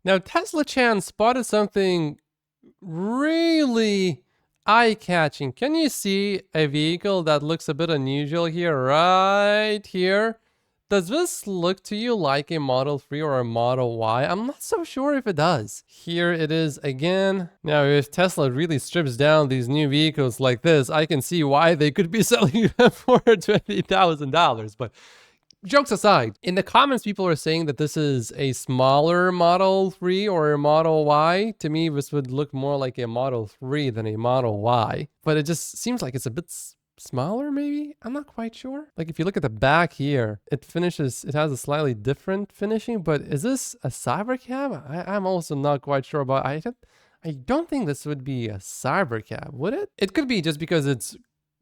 Now, Tesla Chan spotted something really eye-catching. Can you see a vehicle that looks a bit unusual here, right here? Does this look to you like a Model 3 or a Model Y? I'm not so sure if it does. Here it is again. Now, if Tesla really strips down these new vehicles like this, I can see why they could be selling them for $20,000. But jokes aside, in the comments, people are saying that this is a smaller Model 3 or a Model Y. To me, this would look more like a Model 3 than a Model Y. But it just seems like it's a bit smaller, maybe? I'm not quite sure. Like, if you look at the back here, it has a slightly different finishing, but is this a Cybercab? I'm also not quite sure about I don't think this would be a Cybercab, would it? It could be just because it's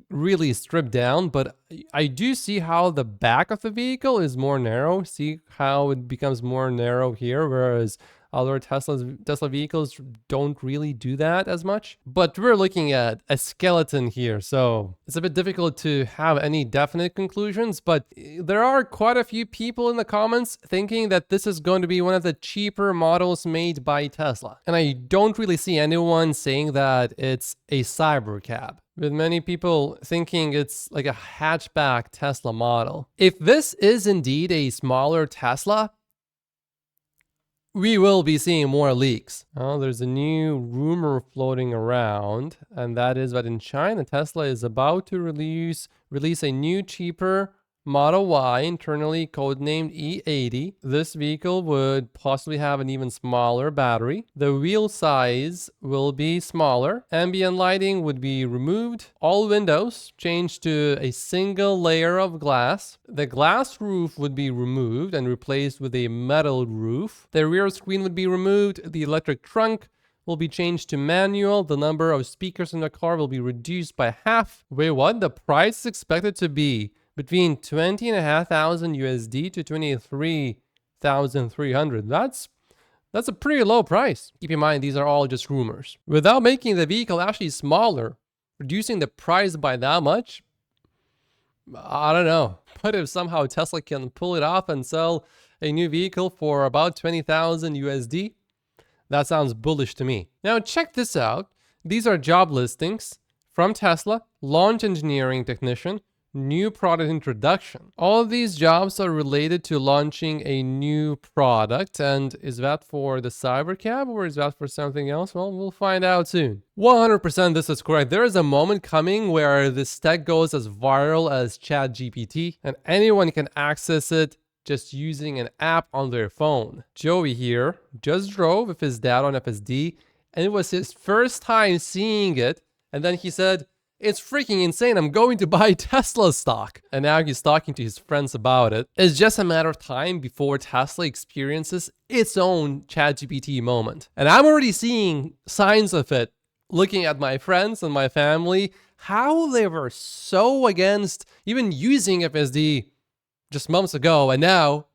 really stripped down, but I do see how the back of the vehicle is more narrow. See how it becomes more narrow here, whereas other Tesla vehicles don't really do that as much. But we're looking at a skeleton here, so it's a bit difficult to have any definite conclusions, but there are quite a few people in the comments thinking that this is going to be one of the cheaper models made by Tesla. And I don't really see anyone saying that it's a Cybercab, with many people thinking it's like a hatchback Tesla model. If this is indeed a smaller Tesla, we will be seeing more leaks. Oh, there's a new rumor floating around, and that is that in China, Tesla is about to release a new, cheaper Model Y, internally codenamed E80. This vehicle would possibly have an even smaller battery. The wheel size will be smaller. Ambient lighting would be removed. All windows changed to a single layer of glass. The glass roof would be removed and replaced with a metal roof. The rear screen would be removed. The electric trunk will be changed to manual. The number of speakers in the car will be reduced by half. Wait, what? The price is expected to be between $20,500 USD to $23,300. That's a pretty low price. Keep in mind, these are all just rumors. Without making the vehicle actually smaller, reducing the price by that much, I don't know. But if somehow Tesla can pull it off and sell a new vehicle for about $20,000 USD, that sounds bullish to me. Now check this out. These are job listings from Tesla, launch engineering technician, new product introduction. All of these jobs are related to launching a new product. And is that for the Cybercab or is that for something else? Well, we'll find out soon. 100% this is correct. There is a moment coming where this tech goes as viral as ChatGPT, and anyone can access it just using an app on their phone. Joey here just drove with his dad on FSD, and it was his first time seeing it. And then he said, "It's freaking insane. I'm going to buy Tesla stock." And now he's talking to his friends about it. It's just a matter of time before Tesla experiences its own ChatGPT moment. And I'm already seeing signs of it, looking at my friends and my family, how they were so against even using FSD just months ago, and now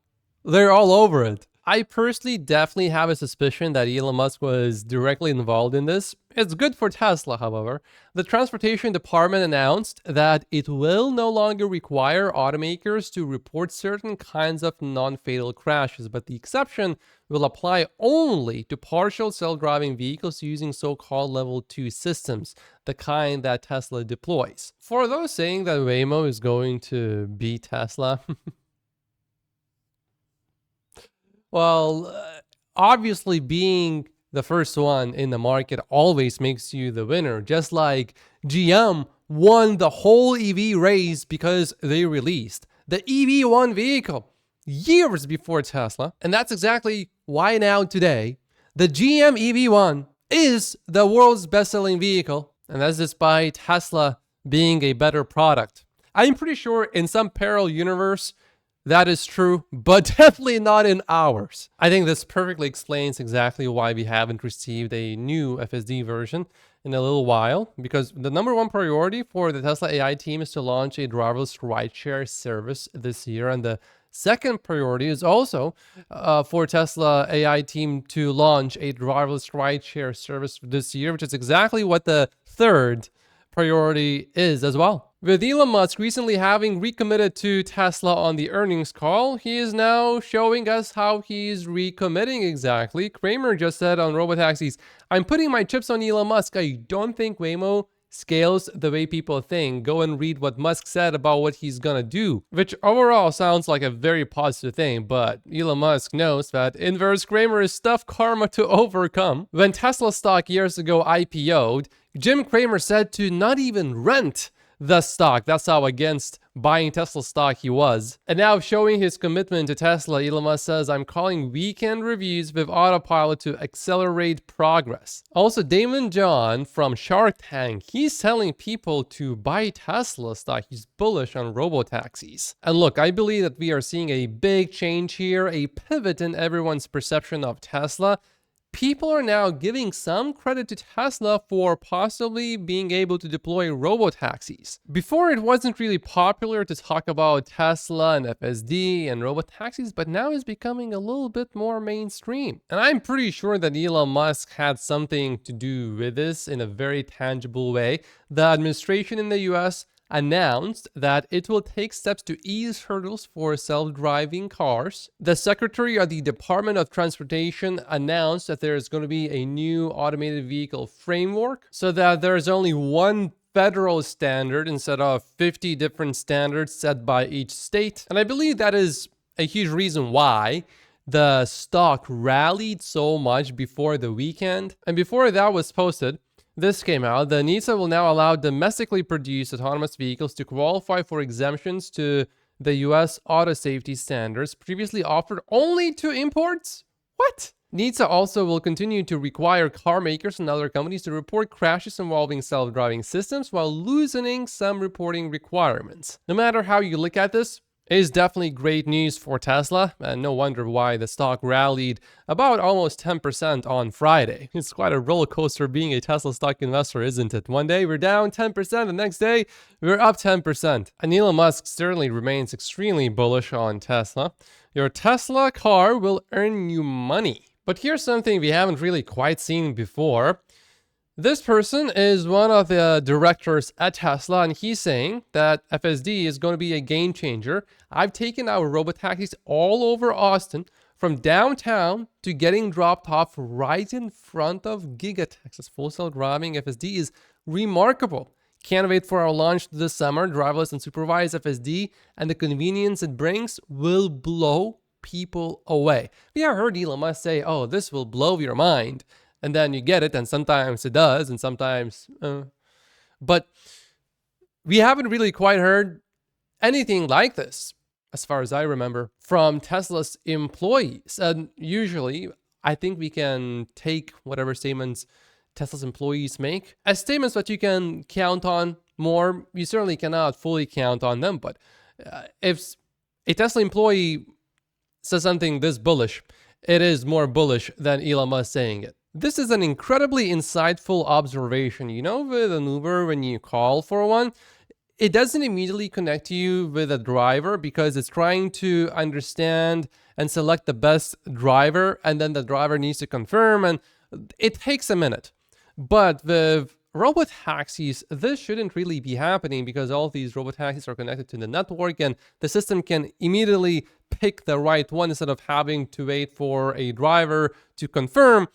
they're all over it. I personally definitely have a suspicion that Elon Musk was directly involved in this. It's good for Tesla, however. The transportation department announced that it will no longer require automakers to report certain kinds of non-fatal crashes, but the exception will apply only to partial self-driving vehicles using so-called level 2 systems, the kind that Tesla deploys. For those saying that Waymo is going to beat Tesla, well, obviously being the first one in the market always makes you the winner. Just like GM won the whole EV race because they released the EV1 vehicle years before Tesla. And that's exactly why now today, the GM EV1 is the world's best-selling vehicle. And that's despite Tesla being a better product. I'm pretty sure in some parallel universe, that is true, but definitely not in ours. I think this perfectly explains exactly why we haven't received a new FSD version in a little while, because the number one priority for the Tesla AI team is to launch a driverless rideshare service this year. And the second priority is also for Tesla AI team to launch a driverless rideshare service this year, which is exactly what the third priority is as well. With Elon Musk recently having recommitted to Tesla on the earnings call, he is now showing us how he's recommitting exactly. Kramer just said on Robotaxis, "I'm putting my chips on Elon Musk. I don't think Waymo scales the way people think. Go and read what Musk said about what he's gonna do," which overall sounds like a very positive thing, but Elon Musk knows that inverse Kramer is tough karma to overcome. When Tesla stock years ago IPO'd, Jim Cramer said to not even rent the stock. That's how against buying Tesla stock he was. And now showing his commitment to Tesla, Elon Musk says, "I'm calling weekend reviews with Autopilot to accelerate progress." Also, Damon John from Shark Tank, he's telling people to buy Tesla stock. He's bullish on robotaxis. And look, I believe that we are seeing a big change here, a pivot in everyone's perception of Tesla. People are now giving some credit to Tesla for possibly being able to deploy robotaxis. Before, it wasn't really popular to talk about Tesla and FSD and robotaxis, but now it's becoming a little bit more mainstream. And I'm pretty sure that Elon Musk had something to do with this in a very tangible way. The administration in the US announced that it will take steps to ease hurdles for self-driving cars. The Secretary of the Department of Transportation announced that there is going to be a new automated vehicle framework so that there's only one federal standard instead of 50 different standards set by each state. And I believe that is a huge reason why the stock rallied so much before the weekend. And before that was posted, this came out. The NHTSA will now allow domestically produced autonomous vehicles to qualify for exemptions to the US auto safety standards previously offered only to imports. What? NHTSA also will continue to require car makers and other companies to report crashes involving self-driving systems while loosening some reporting requirements. No matter how you look at this, it is definitely great news for Tesla, and no wonder why the stock rallied about almost 10% on Friday. It's quite a roller coaster being a Tesla stock investor, isn't it? One day we're down 10%, the next day we're up 10%. And Elon Musk certainly remains extremely bullish on Tesla. Your Tesla car will earn you money. But here's something we haven't really quite seen before. This person is one of the directors at Tesla, and he's saying that FSD is going to be a game changer. "I've taken our robotaxis all over Austin, from downtown to getting dropped off right in front of Gigatex's full self-driving FSD is remarkable. Can't wait for our launch this summer. Driverless and supervised FSD and the convenience it brings will blow people away." We have heard Elon Musk say, "Oh, this will blow your mind." And then you get it, and sometimes it does, and sometimes... But we haven't really quite heard anything like this, as far as I remember, from Tesla's employees. And usually, I think we can take whatever statements Tesla's employees make as statements that you can count on more. You certainly cannot fully count on them, but if a Tesla employee says something this bullish, it is more bullish than Elon Musk saying it. This is an incredibly insightful observation. You know, with an Uber, when you call for one, it doesn't immediately connect you with a driver because it's trying to understand and select the best driver, and then the driver needs to confirm, and it takes a minute. But with robotaxis, this shouldn't really be happening because all these robotaxis are connected to the network, and the system can immediately pick the right one instead of having to wait for a driver to confirm.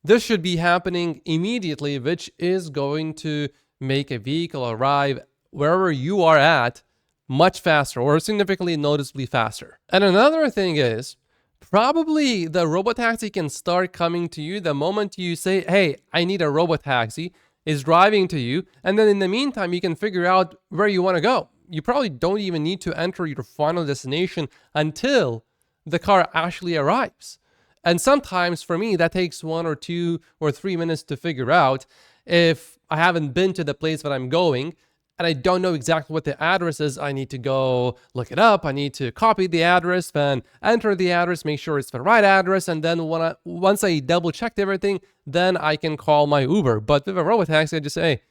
This should be happening immediately, which is going to make a vehicle arrive wherever you are at much faster, or significantly noticeably faster. And another thing is, probably the robotaxi can start coming to you the moment you say, "Hey, I need a robotaxi," is driving to you, and then in the meantime, you can figure out where you want to go. You probably don't even need to enter your final destination until the car actually arrives. And sometimes for me, that takes 1 or 2 or 3 minutes to figure out. If I haven't been to the place that I'm going and I don't know exactly what the address is, I need to go look it up. I need to copy the address, then enter the address, make sure it's the right address. And then once I double checked everything, then I can call my Uber. But with a robotaxi, I just say, "Hey,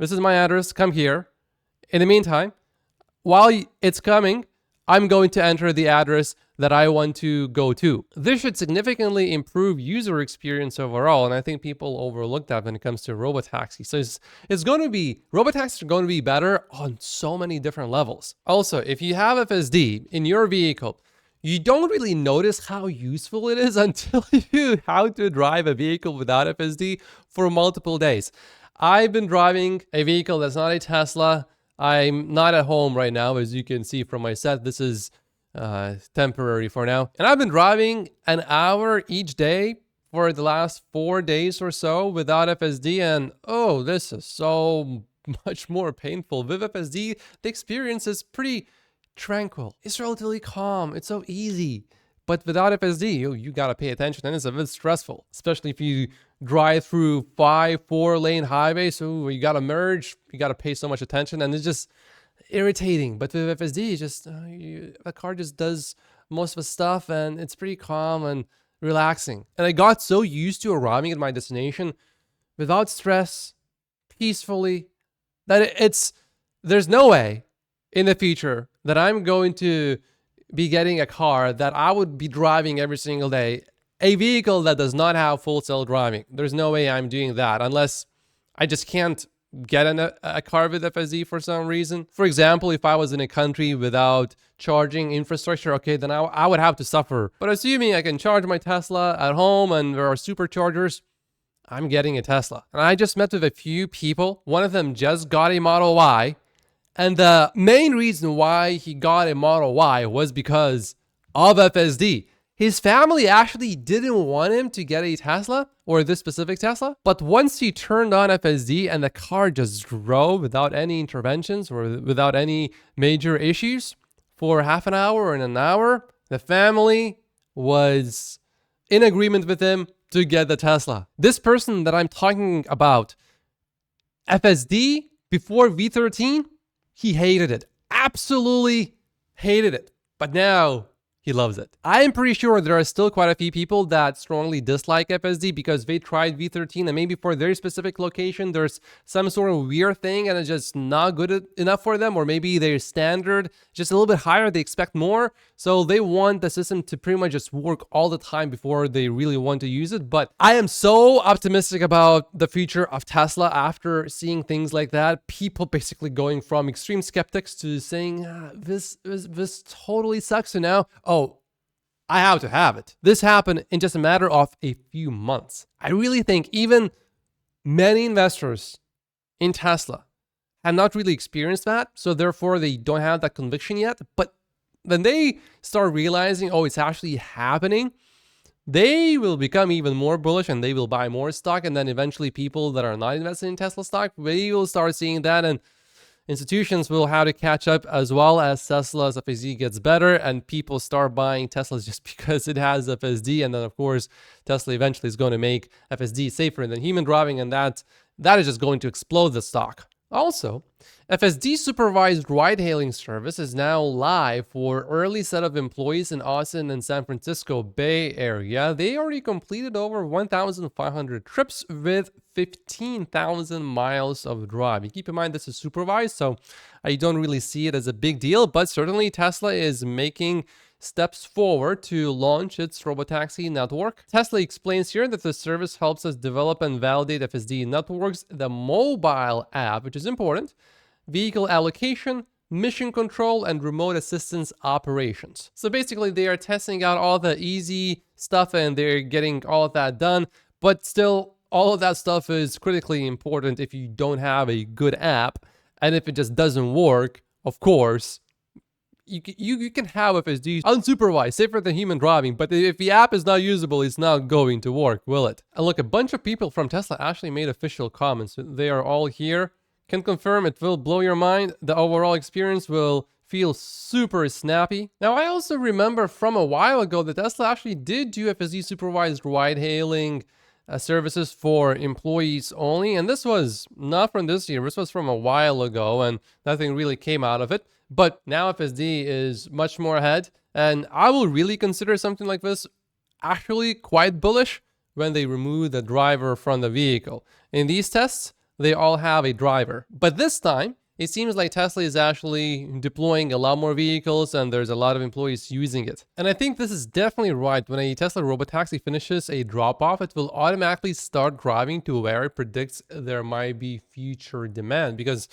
this is my address, come here." In the meantime, while it's coming, I'm going to enter the address that I want to go to. This should significantly improve user experience overall, and I think people overlook that when it comes to Robotaxi. So it's going to be, Robotaxis are going to be better on so many different levels. Also, if you have FSD in your vehicle, you don't really notice how useful it is until you have to drive a vehicle without FSD for multiple days. I've been driving a vehicle that's not a Tesla. I'm not at home right now, as you can see from my set. This is temporary for now. And I've been driving an hour each day for the last 4 days or so without FSD. And oh, this is so much more painful. With FSD, the experience is pretty tranquil. It's relatively calm. It's so easy. But without FSD, you gotta pay attention, and it's a bit stressful, especially if you drive through 4-lane highways. So you gotta merge, you gotta pay so much attention, and it's just irritating. But with FSD, just the car just does most of the stuff, and it's pretty calm and relaxing. And I got so used to arriving at my destination without stress, peacefully, that there's no way in the future that I'm going to be getting a car that I would be driving every single day, a vehicle that does not have full self-driving. There's no way I'm doing that unless I just can't get a car with FSD for some reason. For example, if I was in a country without charging infrastructure, okay, then I would have to suffer. But assuming I can charge my Tesla at home and there are superchargers, I'm getting a Tesla. And I just met with a few people. One of them just got a Model Y. And the main reason why he got a Model Y was because of FSD. His family actually didn't want him to get a Tesla, or this specific Tesla. But once he turned on FSD and the car just drove without any interventions or without any major issues for half an hour and an hour, the family was in agreement with him to get the Tesla. This person that I'm talking about, FSD before V13, he hated it. Absolutely hated it. But now he loves it. I am pretty sure there are still quite a few people that strongly dislike FSD because they tried V13 and maybe for their specific location, there's some sort of weird thing and it's just not good enough for them, or maybe their standard just a little bit higher, they expect more. So they want the system to pretty much just work all the time before they really want to use it. But I am so optimistic about the future of Tesla after seeing things like that. People basically going from extreme skeptics to saying, this totally sucks. So now, oh, I have to have it. This happened in just a matter of a few months. I really think even many investors in Tesla have not really experienced that. So therefore, they don't have that conviction yet. But when they start realizing, oh, it's actually happening, they will become even more bullish and they will buy more stock. And then eventually people that are not invested in Tesla stock, they will start seeing that, and institutions will have to catch up as well as Tesla's FSD gets better and people start buying Teslas just because it has FSD. And then of course, Tesla eventually is going to make FSD safer than human driving, and that is just going to explode the stock. Also, FSD supervised ride-hailing service is now live for early set of employees in Austin and San Francisco Bay Area. They already completed over 1,500 trips with 15,000 miles of driving. Keep in mind this is supervised, so I don't really see it as a big deal, but certainly Tesla is making steps forward to launch its Robotaxi network. Tesla explains here that the service helps us develop and validate FSD networks, the mobile app, which is important, vehicle allocation, mission control, and remote assistance operations. So basically they are testing out all the easy stuff and they're getting all of that done, but still all of that stuff is critically important if you don't have a good app. And if it just doesn't work, of course, you can have FSD unsupervised, safer than human driving, but if the app is not usable, it's not going to work, will it? And look, a bunch of people from Tesla actually made official comments. They are all here. Can confirm it will blow your mind. The overall experience will feel super snappy. Now, I also remember from a while ago that Tesla actually did do FSD supervised ride-hailing services for employees only. And this was not from this year. This was from a while ago and nothing really came out of it. But now FSD is much more ahead, and I will really consider something like this actually quite bullish when they remove the driver from the vehicle. In these tests, they all have a driver. But this time, it seems like Tesla is actually deploying a lot more vehicles and there's a lot of employees using it. And I think this is definitely right. When a Tesla Robotaxi finishes a drop-off, it will automatically start driving to where it predicts there might be future demand, because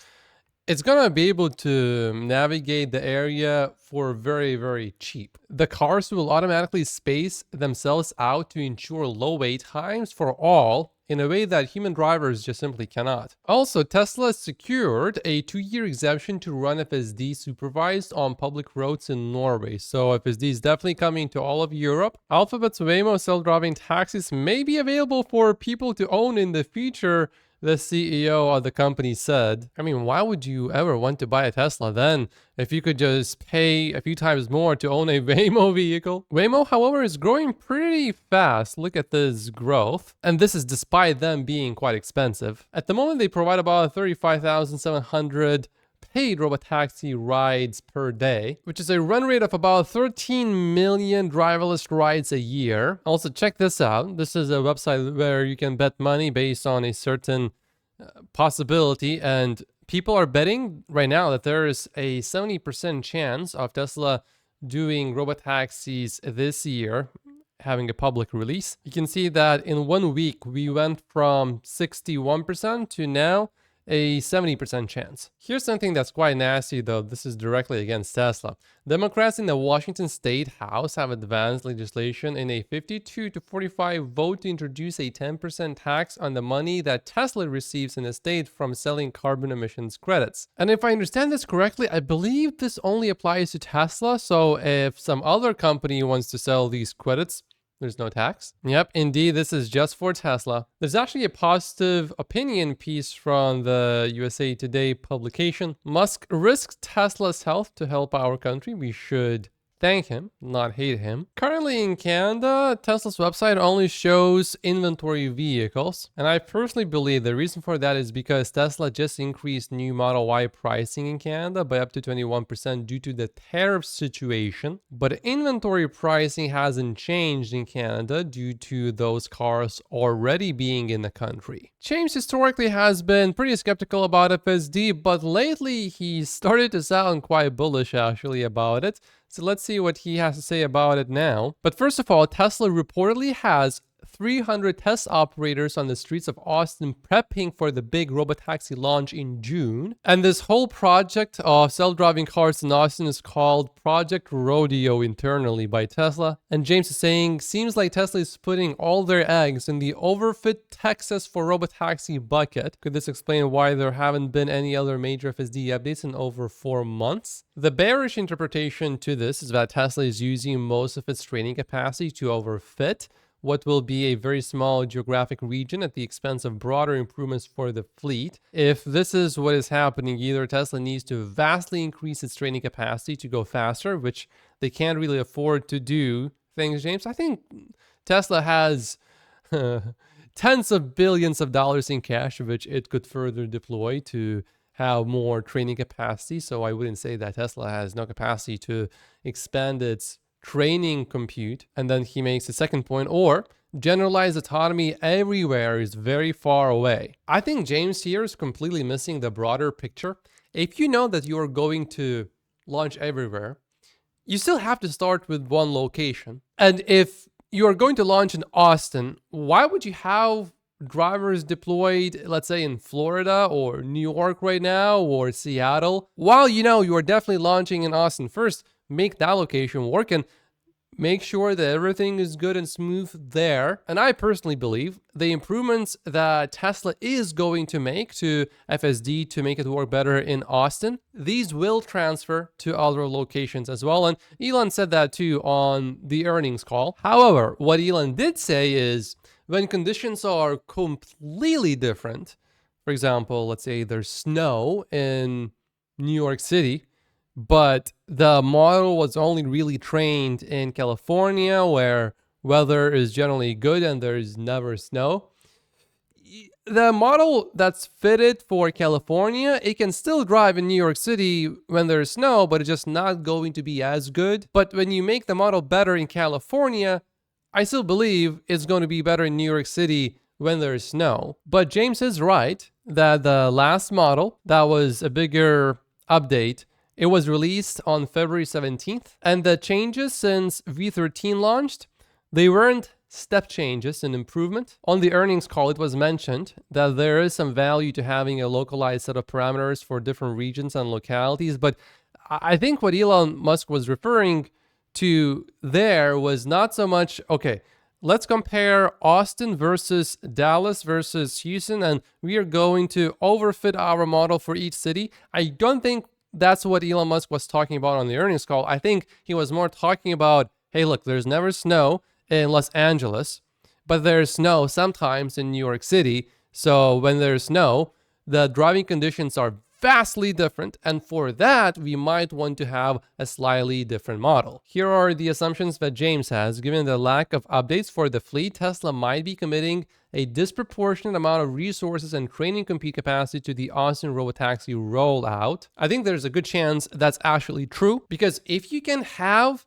it's gonna be able to navigate the area for very, very cheap. The cars will automatically space themselves out to ensure low wait times for all in a way that human drivers just simply cannot. Also, Tesla secured a 2-year exemption to run FSD supervised on public roads in Norway. So FSD is definitely coming to all of Europe. Alphabet's Waymo self-driving taxis may be available for people to own in the future, the CEO of the company said. I mean, why would you ever want to buy a Tesla then if you could just pay a few times more to own a Waymo vehicle? Waymo, however, is growing pretty fast. Look at this growth. And this is despite them being quite expensive. At the moment, they provide about 35,700 paid Robotaxi rides per day, which is a run rate of about 13 million driverless rides a year. Also, check this out. This is a website where you can bet money based on a certain possibility, and people are betting right now that there is a 70% chance of Tesla doing Robotaxis this year, having a public release. You can see that in 1 week, we went from 61% to now a 70% chance. Here's something that's quite nasty though. This is directly against Tesla. Democrats in the Washington State House have advanced legislation in a 52 to 45 vote to introduce a 10% tax on the money that Tesla receives in the state from selling carbon emissions credits. And if I understand this correctly, I believe this only applies to Tesla. So if some other company wants to sell these credits, there's no tax. Yep, indeed, this is just for Tesla. There's actually a positive opinion piece from the USA Today publication. Musk risks Tesla's health to help our country. We should thank him, not hate him. Currently in Canada, Tesla's website only shows inventory vehicles. And I personally believe the reason for that is because Tesla just increased new Model Y pricing in Canada by up to 21% due to the tariff situation. But inventory pricing hasn't changed in Canada due to those cars already being in the country. James historically has been pretty skeptical about FSD, but lately he started to sound quite bullish actually about it. So let's see what he has to say about it now. But first of all, Tesla reportedly has 300 test operators on the streets of Austin prepping for the big Robotaxi launch in June. And this whole project of self-driving cars in Austin is called Project Rodeo internally by Tesla. And James is saying, seems like Tesla is putting all their eggs in the overfit Texas for Robotaxi bucket. Could this explain why there haven't been any other major FSD updates in over 4 months? The bearish interpretation to this is that Tesla is using most of its training capacity to overfit what will be a very small geographic region at the expense of broader improvements for the fleet. If this is what is happening, either Tesla needs to vastly increase its training capacity to go faster, which they can't really afford to do. Thanks, James. I think Tesla has tens of billions of dollars in cash, which it could further deploy to have more training capacity. So I wouldn't say that Tesla has no capacity to expand its training compute. And then he makes a second point, or generalized autonomy everywhere is very far away. I think James here is completely missing the broader picture. If you know that you are going to launch everywhere, you still have to start with one location. And if you are going to launch in Austin, why would you have drivers deployed, let's say in Florida or New York right now or Seattle? While you know you are definitely launching in Austin first, make that location work and make sure that everything is good and smooth there. And I personally believe the improvements that Tesla is going to make to FSD to make it work better in Austin, these will transfer to other locations as well. And Elon said that too on the earnings call. However, what Elon did say is when conditions are completely different, for example, let's say there's snow in New York City, but the model was only really trained in California where weather is generally good and there's never snow. The model that's fitted for California, it can still drive in New York City when there's snow, but it's just not going to be as good. But when you make the model better in California, I still believe it's going to be better in New York City when there's snow. But James is right that the last model, that was a bigger update, it was released on February 17th. And the changes since V13 launched, they weren't step changes in improvement. On the earnings call, it was mentioned that there is some value to having a localized set of parameters for different regions and localities. But I think what Elon Musk was referring to there was not so much, okay, let's compare Austin versus Dallas versus Houston, and we are going to overfit our model for each city. I don't think that's what Elon Musk was talking about on the earnings call. I think he was more talking about, hey, look, there's never snow in Los Angeles, but there's snow sometimes in New York City. So when there's snow, the driving conditions are vastly different, and for that we might want to have a slightly different model. Here are the assumptions that James has. Given the lack of updates for the fleet, Tesla might be committing a disproportionate amount of resources and training compute capacity to the Austin Robotaxi rollout. I think there's a good chance that's actually true, because if you can have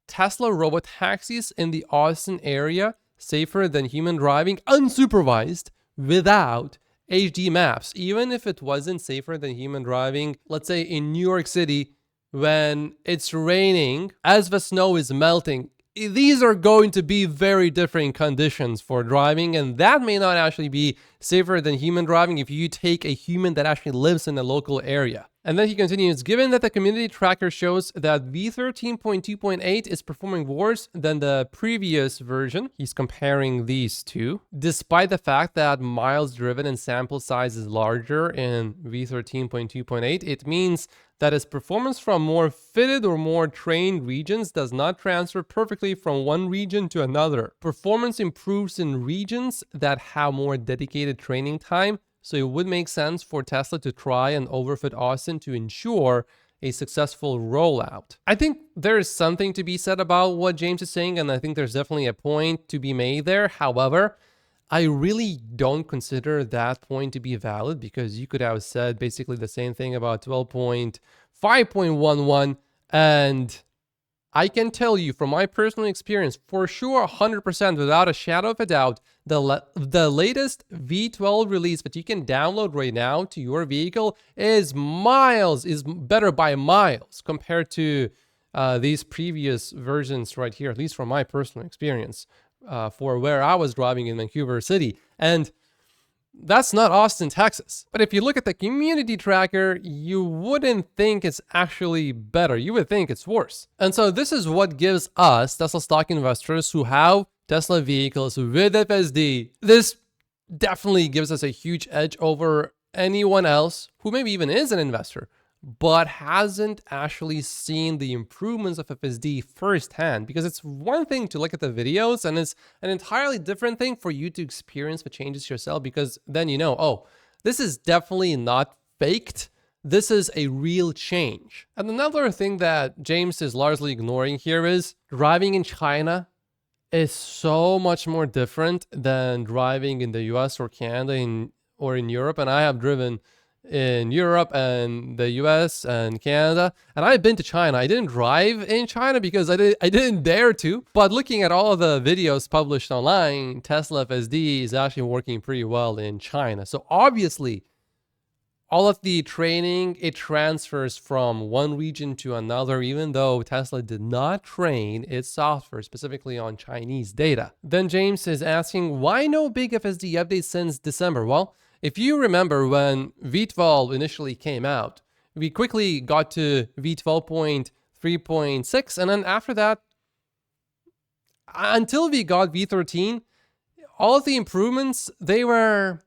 Tesla robotaxis in the Austin area safer than human driving, unsupervised, without HD maps, even if it wasn't safer than human driving, let's say in New York City, when it's raining, as the snow is melting, these are going to be very different conditions for driving, and that may not actually be safer than human driving if you take a human that actually lives in the local area. And then he continues, given that the community tracker shows that V13.2.8 is performing worse than the previous version, he's comparing these two, despite the fact that miles driven and sample size is larger in V13.2.8, it means that its performance from more fitted or more trained regions does not transfer perfectly from one region to another. Performance improves in regions that have more dedicated training time, so it would make sense for Tesla to try and overfit Austin to ensure a successful rollout. I think there's something to be said about what James is saying, and I think there's definitely a point to be made there. However, I really don't consider that point to be valid, because you could have said basically the same thing about 12.5.11, and I can tell you from my personal experience, for sure, 100% without a shadow of a doubt, the latest V12 release that you can download right now to your vehicle is better by miles compared to these previous versions right here, at least from my personal experience, for where I was driving in Vancouver City. And that's not Austin, Texas. But if you look at the community tracker, you wouldn't think it's actually better. You would think it's worse. And so this is what gives us, Tesla stock investors who have Tesla vehicles with FSD, this definitely gives us a huge edge over anyone else who maybe even is an investor, but hasn't actually seen the improvements of FSD firsthand. Because it's one thing to look at the videos, and it's an entirely different thing for you to experience the changes yourself, because then you know, oh, this is definitely not faked. This is a real change. And another thing that James is largely ignoring here is driving in China is so much more different than driving in the US or Canada or in Europe. And I have driven in Europe and the US and Canada, and I've been to China. I didn't drive in China because I didn't dare to, but looking at all of the videos published online, Tesla FSD is actually working pretty well in China. So obviously, all of the training, it transfers from one region to another, even though Tesla did not train its software specifically on Chinese data. Then James is asking, why no big FSD updates since December? Well, if you remember when V12 initially came out, we quickly got to V12.3.6, and then after that, until we got V13, all of the improvements, they were,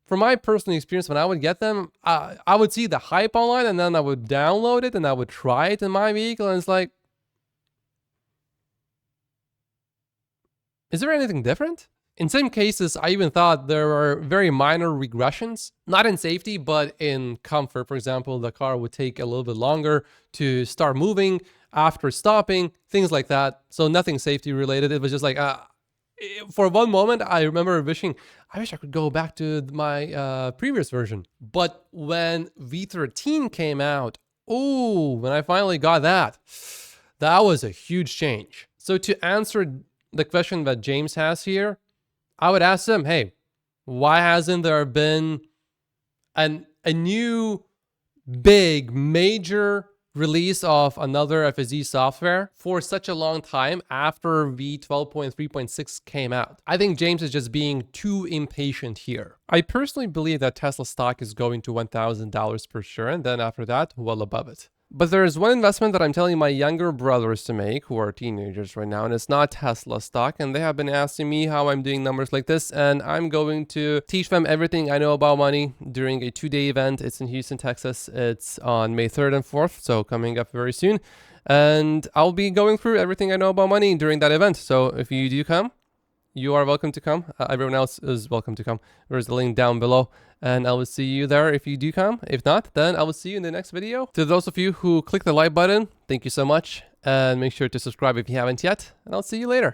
from my personal experience, when I would get them, I would see the hype online, and then I would download it and I would try it in my vehicle, and it's like, is there anything different? In some cases, I even thought there were very minor regressions, not in safety, but in comfort. For example, the car would take a little bit longer to start moving after stopping, things like that. So nothing safety related. It was just like, for one moment, I remember wishing, I wish I could go back to my previous version. But when V13 came out, when I finally got that was a huge change. So to answer the question that James has here, I would ask them, hey, Why hasn't there been a new big major release of another FSD software for such a long time after V12.3.6 came out? I think James is just being too impatient here. I personally believe that Tesla stock is going to $1,000 per share, and then after that, well above it. But there's one investment that I'm telling my younger brothers to make, who are teenagers right now, and it's not Tesla stock. And they have been asking me how I'm doing numbers like this, and I'm going to teach them everything I know about money during a 2-day event. It's in Houston, Texas. It's on May 3rd and 4th, so coming up very soon. And I'll be going through everything I know about money during that event. So if you do come, you are welcome to come. Everyone else is welcome to come. There's the link down below. And I will see you there if you do come. If not, then I will see you in the next video. To those of you who click the like button, thank you so much. And make sure to subscribe if you haven't yet. And I'll see you later.